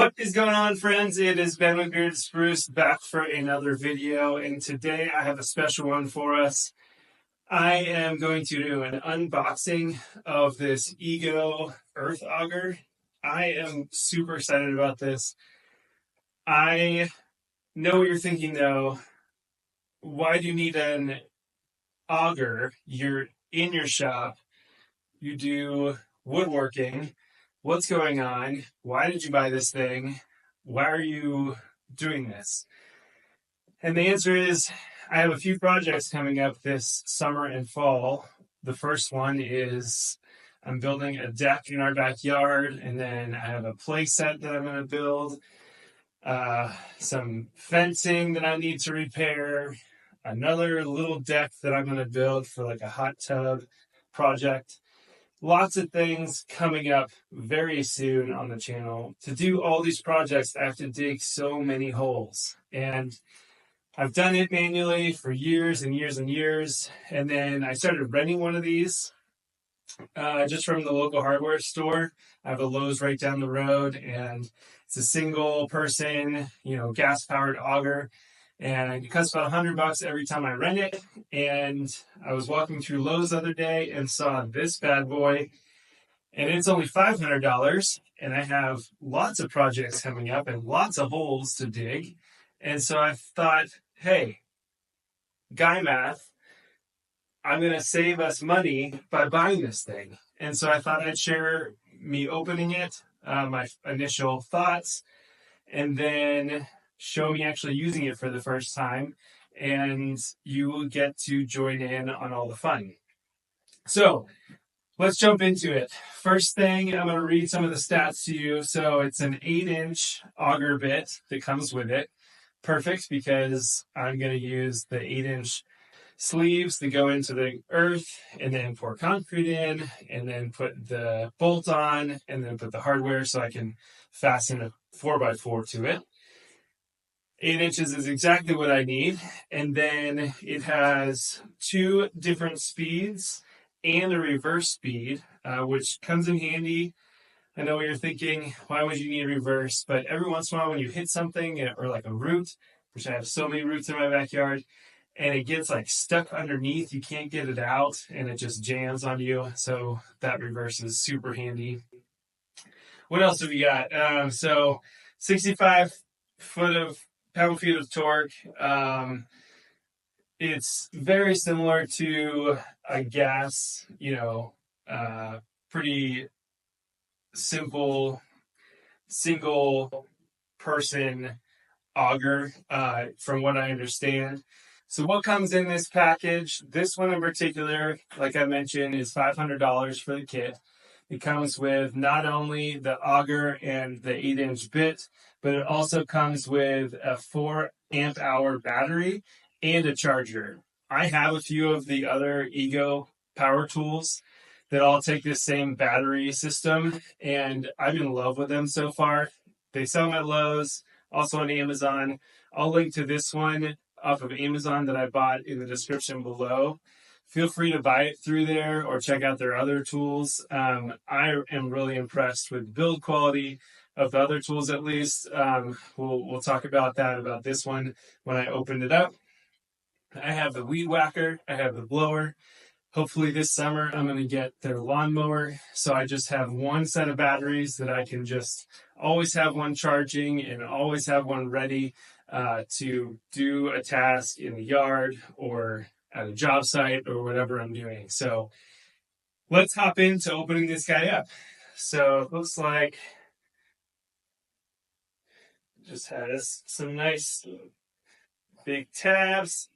What is going on, friends? It is Ben with Bearded Spruce back for another video, and today I have a special one for us. I am going to do an unboxing of this EGO Earth Auger. I am super excited about this. I know what you're thinking though. Why do you need an auger? You're in your shop, you do woodworking. What's going on? Why did you buy this thing? Why are you doing this? And the answer is, I have a few projects coming up this summer and fall. The first one is I'm building a deck in our backyard, and then I have a play set that I'm going to build, some fencing that I need to repair, another little deck that I'm going to build for like a hot tub project. Lots of things coming up very soon on the channel. To do all these projects, I have to dig so many holes. And I've done it manually for years and years and years. And then I started renting one of these just from the local hardware store. I have a Lowe's right down the road, and it's a single person, gas powered auger. And it costs about $100 every time I rent it. And I was walking through Lowe's the other day and saw this bad boy, and it's only $500. And I have lots of projects coming up and lots of holes to dig. And so I thought, hey, guy math, I'm going to save us money by buying this thing. And so I thought I'd share me opening it, my initial thoughts, and then show me actually using it for the first time, and you will get to join in on all the fun. So let's jump into it. First thing, I'm going to read some of the stats to you. So it's an 8-inch auger bit that comes with it. Perfect, because I'm going to use the 8-inch sleeves that go into the earth, and then pour concrete in, and then put the bolt on, and then put the hardware so I can fasten a 4x4 to it. 8 inches is exactly what I need. And then it has 2 different speeds and a reverse speed, which comes in handy. I know what you're thinking, why would you need reverse? But every once in a while when you hit something, or like a root, which I have so many roots in my backyard, and it gets like stuck underneath, you can't get it out, and it just jams on you. So that reverse is super handy. What else have we got? So 65 pound-feet of torque. It's very similar to a gas, pretty simple single person auger, from what I understand. So what comes in this package? This one in particular, like I mentioned, is $500 for the kit. It comes with not only the auger and the 8-inch bit, but it also comes with a 4 amp hour battery and a charger. I have a few of the other EGO power tools that all take this same battery system, and I'm in love with them so far. They sell them at Lowe's, also on Amazon. I'll link to this one off of Amazon that I bought in the description below. Feel free to buy it through there or check out their other tools. I am really impressed with build quality of the other tools, at least. We'll talk about this one when I open it up. I have the weed whacker, I have the blower. Hopefully this summer I'm going to get their lawnmower. So I just have one set of batteries that I can just always have one charging and always have one ready to do a task in the yard or at a job site or whatever I'm doing. So let's hop into opening this guy up. So it looks like it just has some nice big tabs.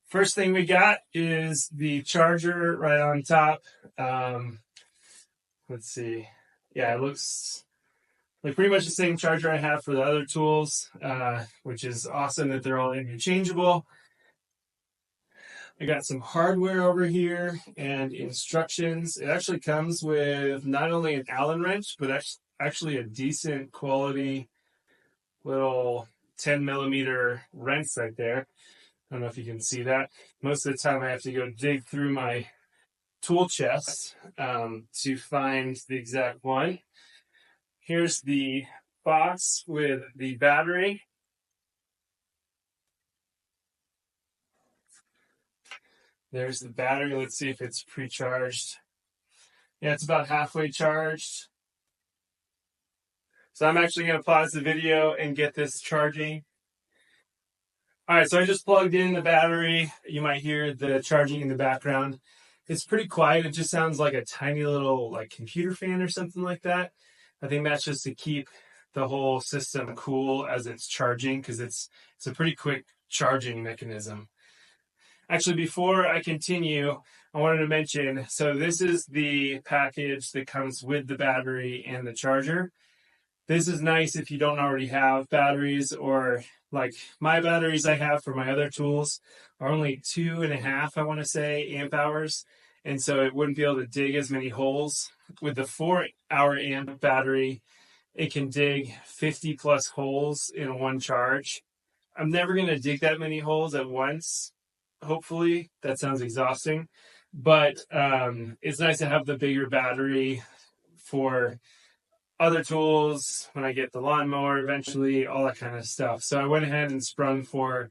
First thing we got is the charger right on top. Let's see. Yeah, it looks like pretty much the same charger I have for the other tools, which is awesome that they're all interchangeable. I got some hardware over here and instructions. It actually comes with not only an Allen wrench, but actually a decent quality little 10mm wrench right there. I don't know if you can see that. Most of the time I have to go dig through my tool chest to find the exact one. Here's the box with the battery. There's the battery. Let's see if it's pre-charged. Yeah, it's about halfway charged. So I'm actually going to pause the video and get this charging. All right, so I just plugged in the battery. You might hear the charging in the background. It's pretty quiet. It just sounds like a tiny little like computer fan or something like that. I think that's just to keep the whole system cool as it's charging, because it's a pretty quick charging mechanism. Actually, before I continue, I wanted to mention, so this is the package that comes with the battery and the charger. This is nice if you don't already have batteries, or like my batteries I have for my other tools are only 2.5, I want to say, amp hours. And so it wouldn't be able to dig as many holes. With the 4-hour amp battery, it can dig 50 plus holes in one charge. I'm never going to dig that many holes at once. Hopefully, that sounds exhausting. But it's nice to have the bigger battery for other tools, when I get the lawnmower eventually, all that kind of stuff. So I went ahead and sprung for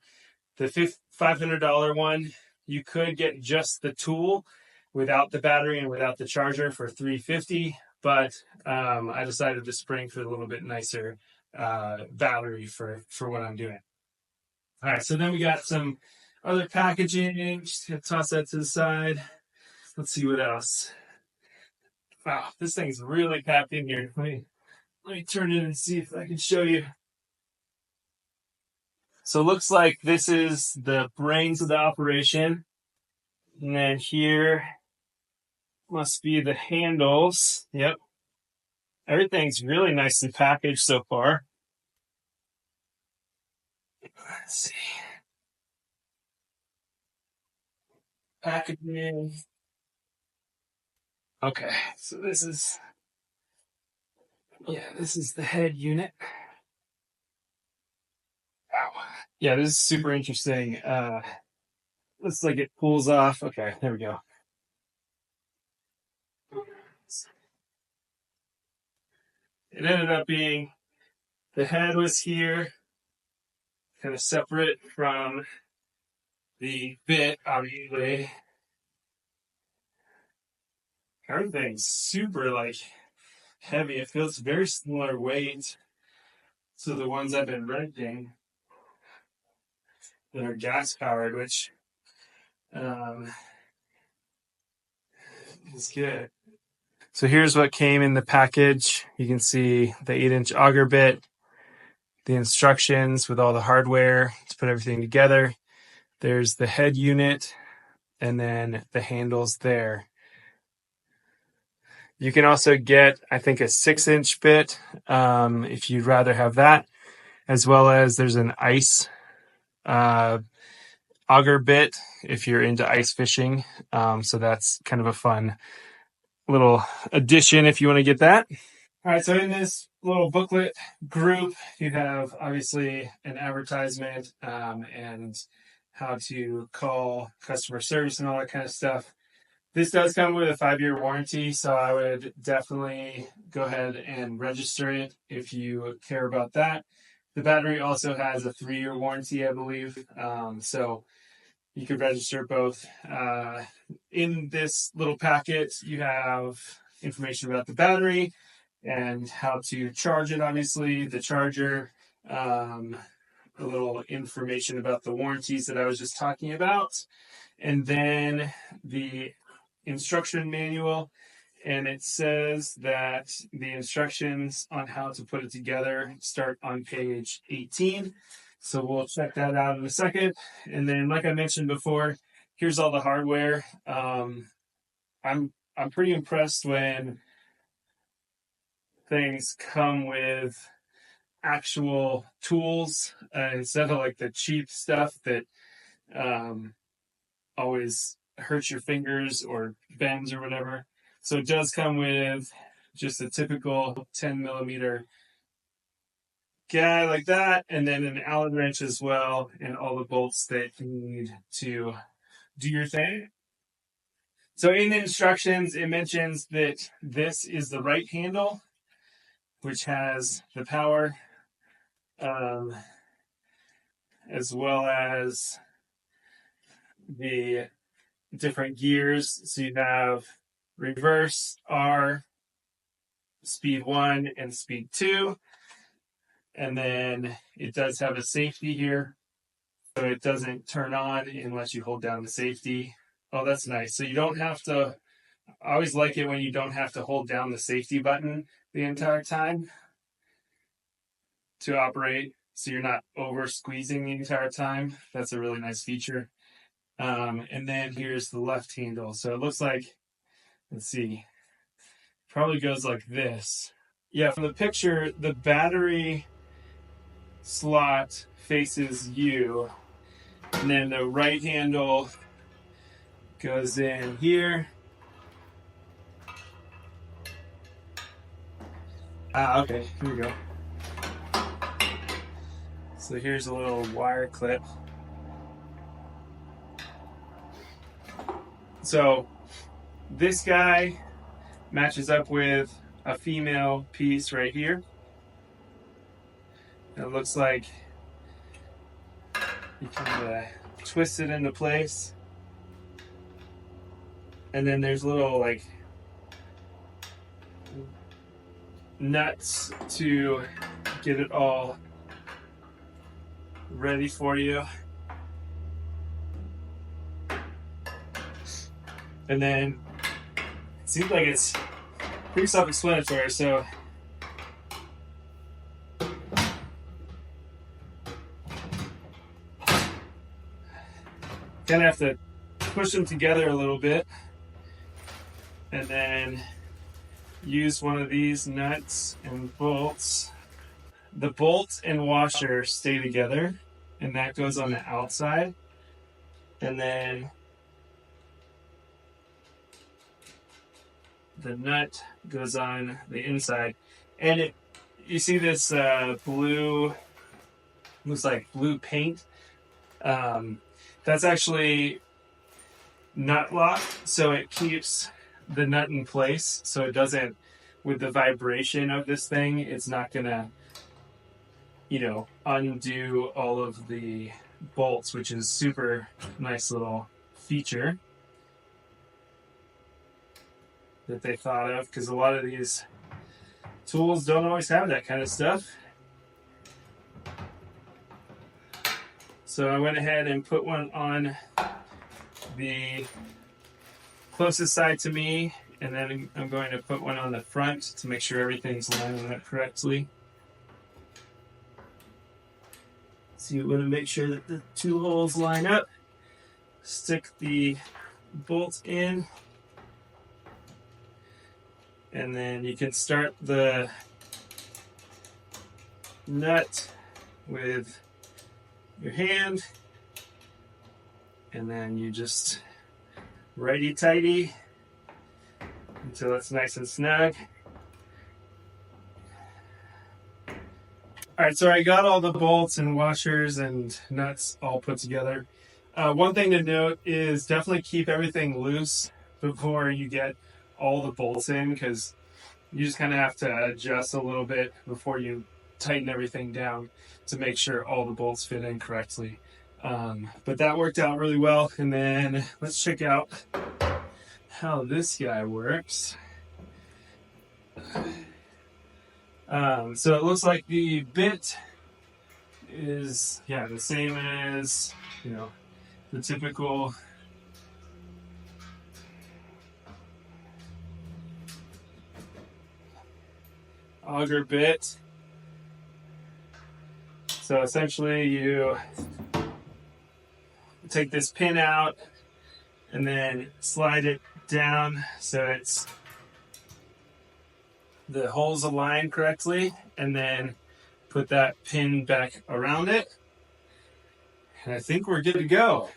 the $500 one. You could get just the tool without the battery and without the charger for $350, but I decided to spring for a little bit nicer battery for what I'm doing. All right, so then we got some other packaging. Just gonna toss that to the side. Let's see what else. Wow, this thing's really packed in here. Let me turn it and see if I can show you. So it looks like this is the brains of the operation. And then here must be the handles. Yep. Everything's really nicely packaged so far. Let's see. Packaging. Okay, so this is the head unit. Wow. Yeah, this is super interesting. Looks like it pulls off. Okay, there we go. It ended up being, the head was here, kind of separate from the bit, obviously. Everything's super like heavy. It feels very similar weight to the ones I've been renting that are gas powered, which is good. So here's what came in the package. You can see the 8-inch auger bit, the instructions with all the hardware to put everything together. There's the head unit, and then the handles there. You can also get, I think, a 6-inch bit if you'd rather have that, as well as there's an ice auger bit if you're into ice fishing. So that's kind of a fun little addition if you want to get that. All right, so in this little booklet group, you have obviously an advertisement and how to call customer service and all that kind of stuff. This does come with a 5-year warranty, so I would definitely go ahead and register it if you care about that. The battery also has a 3-year warranty, I believe, so you could register both. In this little packet, you have information about the battery and how to charge it, obviously, the charger, a little information about the warranties that I was just talking about, and then the instruction manual. And it says that the instructions on how to put it together start on page 18. So we'll check that out in a second. And then, like I mentioned before, here's all the hardware. I'm pretty impressed when things come with actual tools instead of like the cheap stuff that always hurts your fingers or bends or whatever. So it does come with just a typical 10 millimeter guy like that, and then an Allen wrench as well, and all the bolts that you need to do your thing. So in the instructions, it mentions that this is the right handle, which has the power, as well as the different gears. So you have reverse, R, speed 1, and speed 2. And then it does have a safety here, so it doesn't turn on unless you hold down the safety. Oh, that's nice. So you don't have to, I always like it when you don't have to hold down the safety button the entire time to operate, so you're not over squeezing the entire time. That's a really nice feature. And then here's the left handle. So it looks like, let's see, probably goes like this. Yeah, from the picture, the battery slot faces you, and then the right handle goes in here. Okay, here we go. So here's a little wire clip. So this guy matches up with a female piece right here. It looks like you can twist it into place. And then there's little like nuts to get it all ready for you. And then it seems like it's pretty self-explanatory, so kind of have to push them together a little bit and then use one of these nuts and bolts. The bolt and washer stay together, and that goes on the outside, and then the nut goes on the inside. And you see this blue, looks like blue paint. That's actually nut lock, so it keeps the nut in place, so it doesn't, with the vibration of this thing, it's not gonna, undo all of the bolts, which is super nice little feature that they thought of, because a lot of these tools don't always have that kind of stuff. So I went ahead and put one on the closest side to me, and then I'm going to put one on the front to make sure everything's lining up correctly. So you want to make sure that the two holes line up. Stick the bolt in, and then you can start the nut with your hand, and then you just righty-tighty until it's nice and snug. All right, so I got all the bolts and washers and nuts all put together. One thing to note is definitely keep everything loose before you get all the bolts in, because you just kind of have to adjust a little bit before you tighten everything down to make sure all the bolts fit in correctly. But that worked out really well. And then let's check out how this guy works. So it looks like the bit is, the same as, the typical auger bit. So essentially you take this pin out and then slide it down so it's the holes align correctly, and then put that pin back around it. And I think we're good to go.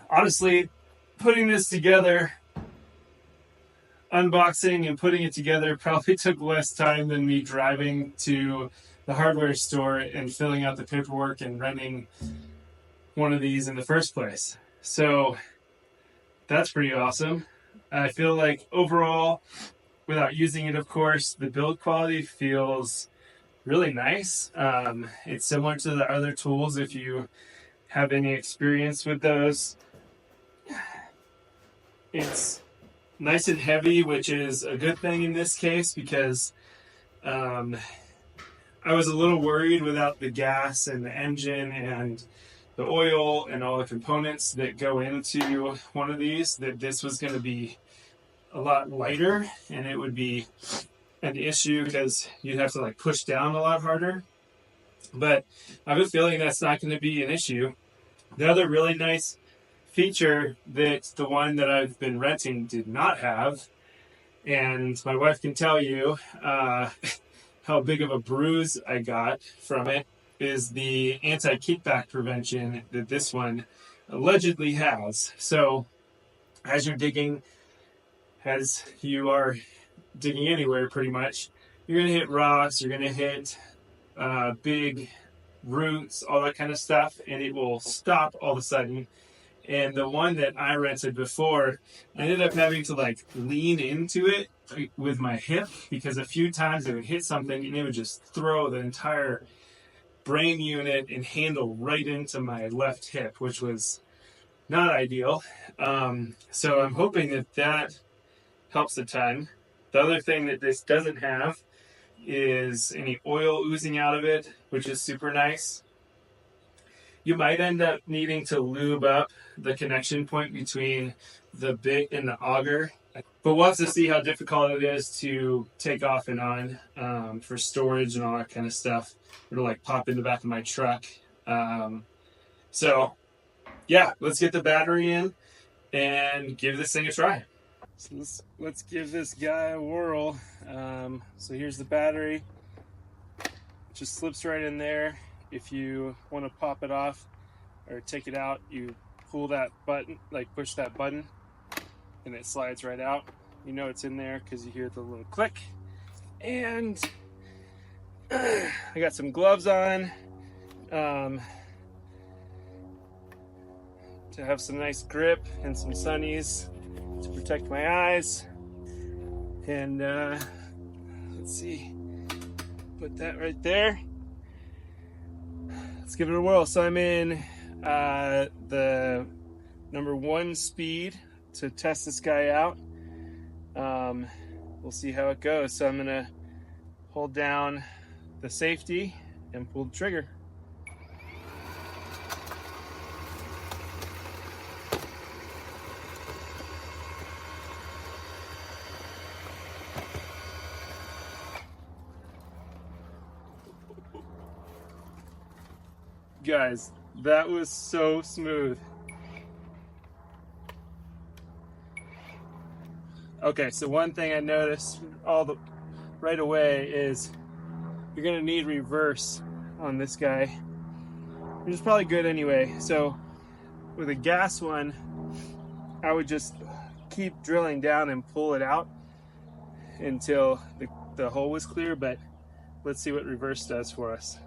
Honestly, putting this together, unboxing and putting it together probably took less time than me driving to the hardware store and filling out the paperwork and renting one of these in the first place. So That's pretty awesome. I feel like overall, without using it, of course, the build quality feels really nice. It's similar to the other tools if you have any experience with those. It's nice and heavy, which is a good thing in this case because um, I was a little worried without the gas and the engine and the oil and all the components that go into one of these, that this was going to be a lot lighter and it would be an issue because you'd have to like push down a lot harder. But I have a feeling that's not going to be an issue. The other really nice feature that the one that I've been renting did not have, and my wife can tell you how big of a bruise I got from it, is the anti-kickback prevention that this one allegedly has. So as you're digging, as you are digging anywhere pretty much, you're going to hit rocks, you're going to hit big roots, all that kind of stuff, and it will stop all of a sudden. And the one that I rented before, I ended up having to like lean into it with my hip because a few times it would hit something and it would just throw the entire brain unit and handle right into my left hip, which was not ideal. So I'm hoping that that helps a ton. The other thing that this doesn't have is any oil oozing out of it, which is super nice. You might end up needing to lube up the connection point between the bit and the auger, but we'll have to see how difficult it is to take off and on for storage and all that kind of stuff. It'll like pop in the back of my truck. So yeah, let's get the battery in and give this thing a try. So let's give this guy a whirl. So here's the battery. It just slips right in there. If you want to pop it off or take it out, you pull that button, like push that button, and it slides right out. You know it's in there because you hear the little click. And I got some gloves on to have some nice grip and some sunnies to protect my eyes. And let's see, put that right there. Let's give it a whirl. So I'm in the number 1 speed to test this guy out. We'll see how it goes. So I'm gonna hold down the safety and pull the trigger. Guys, that was so smooth. Okay, so one thing I noticed right away is you're gonna need reverse on this guy, which is probably good anyway. So with a gas one, I would just keep drilling down and pull it out until the hole was clear, but let's see what reverse does for us.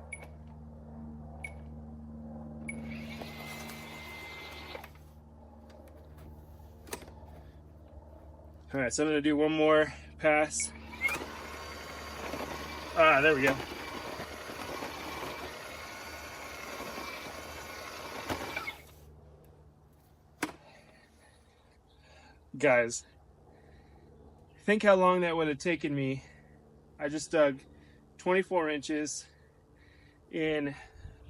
All right, so I'm gonna do one more pass. There we go. Guys, think how long that would have taken me. I just dug 24 inches in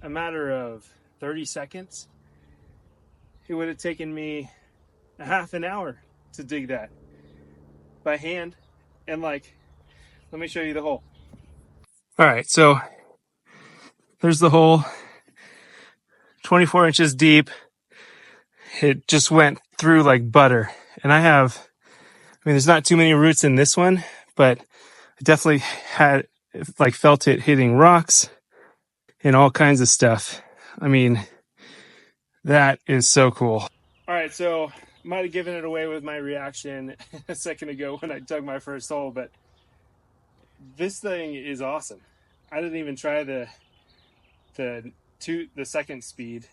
a matter of 30 seconds. It would have taken me a half an hour to dig that by hand. And like, let me show you the hole. All right, so there's the hole, 24 inches deep. It just went through like butter. And I mean, there's not too many roots in this one, but I definitely felt it hitting rocks and all kinds of stuff. I mean, that is so cool. All right, so I might have given it away with my reaction a second ago when I dug my first hole, but this thing is awesome. I didn't even try the second speed.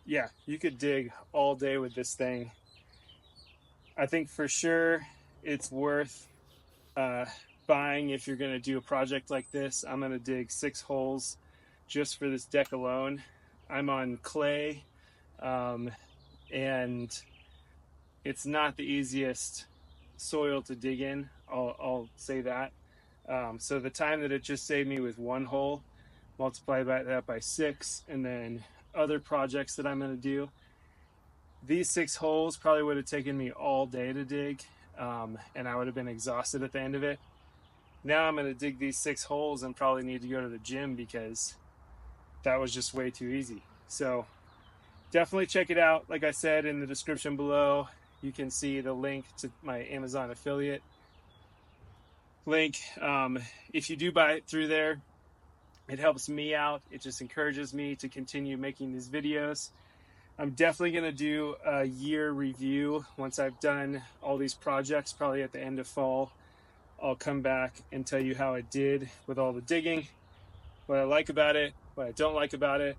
yeah, you could dig all day with this thing. I think for sure it's worth buying if you're going to do a project like this. I'm going to dig 6 holes just for this deck alone. I'm on clay, and it's not the easiest soil to dig in. I'll say that. So the time that it just saved me with 1 hole, multiply that by 6, and then other projects that I'm going to do. These 6 holes probably would have taken me all day to dig, and I would have been exhausted at the end of it. Now I'm going to dig these 6 holes and probably need to go to the gym because that was just way too easy. So definitely check it out. Like I said, in the description below, you can see the link to my Amazon affiliate link. If you do buy it through there, it helps me out. It just encourages me to continue making these videos. I'm definitely going to do a year review once I've done all these projects, probably at the end of fall. I'll come back and tell you how I did with all the digging, what I like about it, what I don't like about it.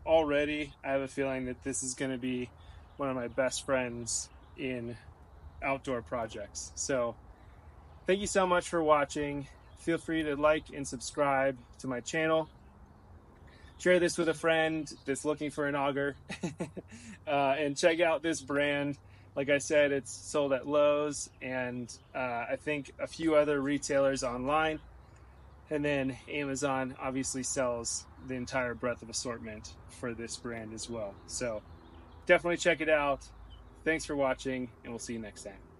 Already, I have a feeling that this is going to be one of my best friends in outdoor projects. So thank you so much for watching. Feel free to like and subscribe to my channel. Share this with a friend that's looking for an auger. And check out this brand. Like I said, it's sold at Lowe's and I think a few other retailers online. And then Amazon obviously sells the entire breadth of assortment for this brand as well. So definitely check it out. Thanks for watching, and we'll see you next time.